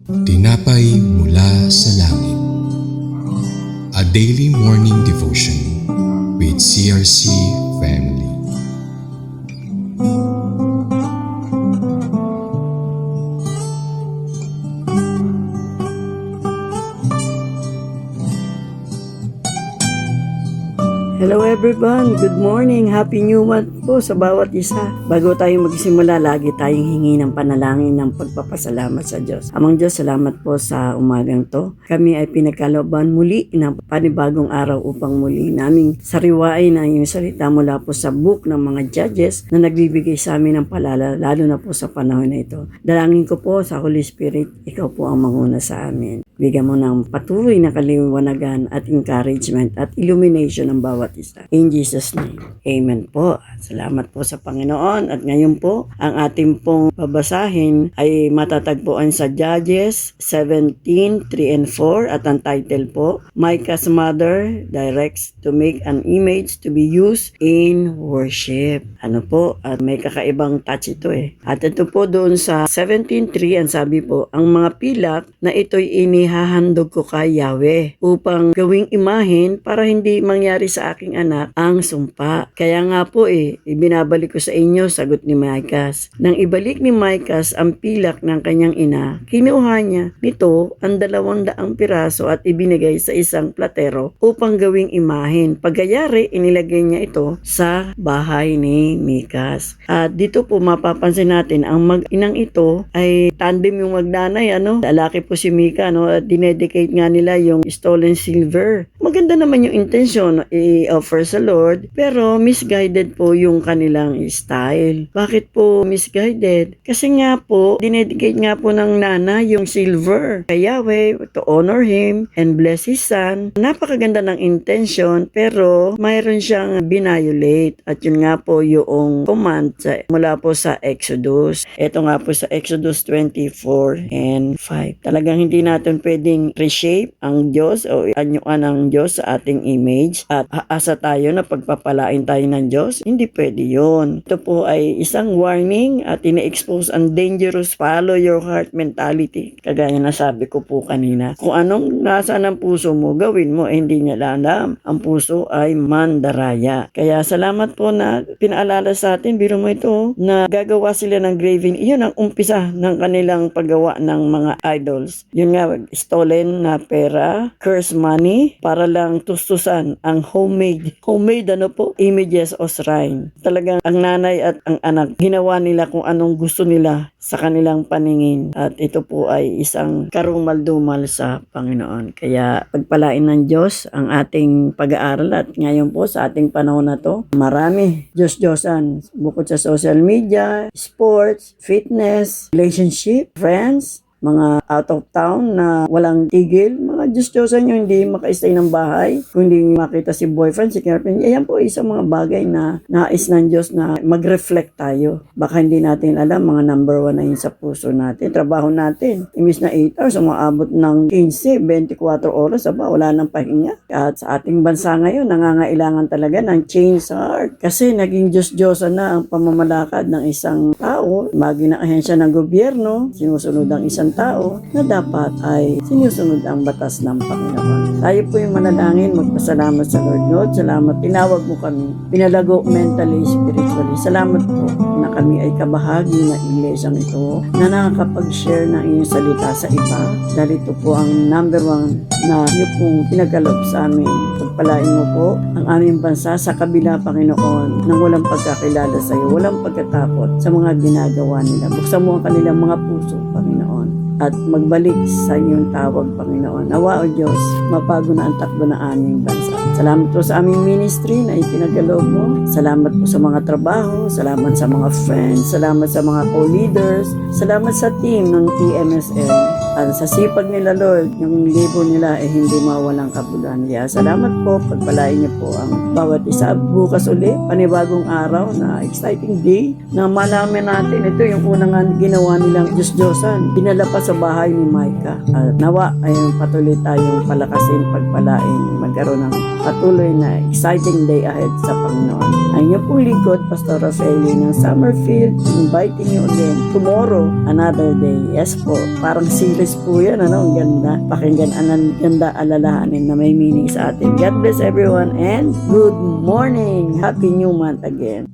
Tinapay mula sa langit. A daily morning devotion with CRC Family. Hello everyone! Good morning! Happy New Month po sa bawat isa. Bago tayo magsimula, lagi tayong hingi ng panalangin ng pagpapasalamat sa Diyos. Amang Diyos, salamat po sa umagang to. Kami ay pinagkalooban muli ng panibagong araw upang muli naming sariwain ang iyong salita mula po sa book ng mga Judges na nagbibigay sa amin ng palala, lalo na po sa panahon na ito. Dalangin ko po sa Holy Spirit, ikaw po ang manguna sa amin. Bigyan mo ng patuloy na kaliwanagan at encouragement at illumination ng bawat isa. In Jesus' name, Amen po. Salamat po sa Panginoon. At ngayon po, ang ating pong babasahin ay matatagpuan sa Judges 17:3 and 4 at ang title po, Micah's mother directs to make an image to be used in worship. Ano po, at may kakaibang touch ito eh. At ito po doon sa 17:3, ang sabi po, ang mga pilak na ito'y inihahandog ko kay Yahweh upang gawing imahen para hindi mangyari sa aking anak ang sumpa. Kaya nga po ibinabalik ko sa inyo, sagot ni Micah. Nang ibalik ni Micah ang pilak ng kanyang ina, kinuha niya nito ang 200 piraso at ibinigay sa isang platero upang gawing imahen. Pagkayari, inilagay niya ito sa bahay ni Micah. At dito po mapapansin natin, ang mag-inang ito ay tandem yung magnanay, lalaki po si Micah, at dinedicate nga nila yung stolen silver. Maganda naman yung intention, i-offer sa Lord, pero misguided po yung kanilang style. Bakit po misguided? Kasi nga po, dinedicate nga po ng nana yung silver kay Yahweh to honor Him and bless His son. Napakaganda ng intention, pero mayroon siyang binayolate. At yun nga po yung command mula po sa Exodus. Ito nga po sa Exodus 24 and 5. Talagang hindi natin pwedeng reshape ang Diyos o anyuan ang Diyos sa ating image at aasa tayo na pagpapalain tayo ng Diyos. Hindi pwede yun. Ito po ay isang warning at ina-expose ang dangerous follow your heart mentality. Kagaya na sabi ko po kanina, kung anong nasa ng puso mo, gawin mo, hindi niya alam. Ang puso ay mandaraya. Kaya salamat po na pinaalala sa atin, biro mo ito, na gagawa sila ng graving. Iyon ang umpisa ng kanilang paggawa ng mga idols. Yun nga, stolen na pera, curse money, para lang tustusan ang homemade images o shrine. Talagang ang nanay at ang anak, ginawa nila kung anong gusto nila sa kanilang paningin. At ito po ay isang karumal-dumal sa Panginoon. Kaya pagpalain ng Diyos ang ating pag-aaral at ngayon po sa ating panahon na to, marami Diyos-Diyosan. Bukod sa social media, sports, fitness, relationship, friends, mga out of town na walang tigil, mga Diyos-Diyosan yung hindi makaistay ng bahay, kung hindi makita si boyfriend, si girlfriend. Ayan po isang mga bagay na nais ng Diyos na mag-reflect tayo. Baka hindi natin alam, mga number 1 na yun sa puso natin. Trabaho natin, imbis na 8 hours, umaabot ng 15, 24 oras, wala nang pahinga. At sa ating bansa ngayon, nangangailangan talaga ng change sa heart. Kasi naging Diyos-Diyosan na ang pamamalakad ng isang tao, maging na ahensya ng gobyerno, sinusunod ang isang tao na dapat ay sinusunod ang batas ng Panginoon. Tayo po yung manalangin, magpasalamat sa Lord. Lord, salamat. Tinawag mo kami. Pinalago mentally, spiritually. Salamat po na kami ay kabahagi ng iglesyang ito na nakakapag-share ng iyong salita sa iba. Dahil ito po ang number 1 na iyo pong pinagkaloob sa amin. Pagpalain mo po ang aming bansa sa kabila, Panginoon, nang walang pagkakilala sa iyo, walang pagkatakot sa mga ginagawa nila. Buksan mo ang kanilang mga puso, Panginoon, at magbalik sa iyong tawag, Panginoon. Nawa, O Diyos, mabago na ang takbo ng aming bansa. Salamat po sa aming ministry na ipinagkaloob mo. Salamat po sa mga trabaho. Salamat sa mga friends. Salamat sa mga co-leaders. Salamat sa team ng TMSL. At sa sipag nila, Lord, yung libo nila ay hindi mawalang kabuluhan. Kaya salamat po, pagpalain niyo po ang bawat isa. Bukas ulit, panibagong araw na exciting day na malaman natin. Ito yung unang ginawa nilang Diyos-Diyosan. Pinala pa sa bahay ni Micah. At nawa ay patuloy tayong palakasin, pagpalain, magkaroon ng patuloy na exciting day ahead sa Panginoon. Ang inyong pong lingkod, Pastor Rafaeli ng Summerfield, inviting you again tomorrow, another day. Yes po, parang series Biyernes po yan, ano? Ang ganda. Pakinggan, ang ganda alalahanin na may meaning sa atin. God bless everyone and good morning. Happy New Month again.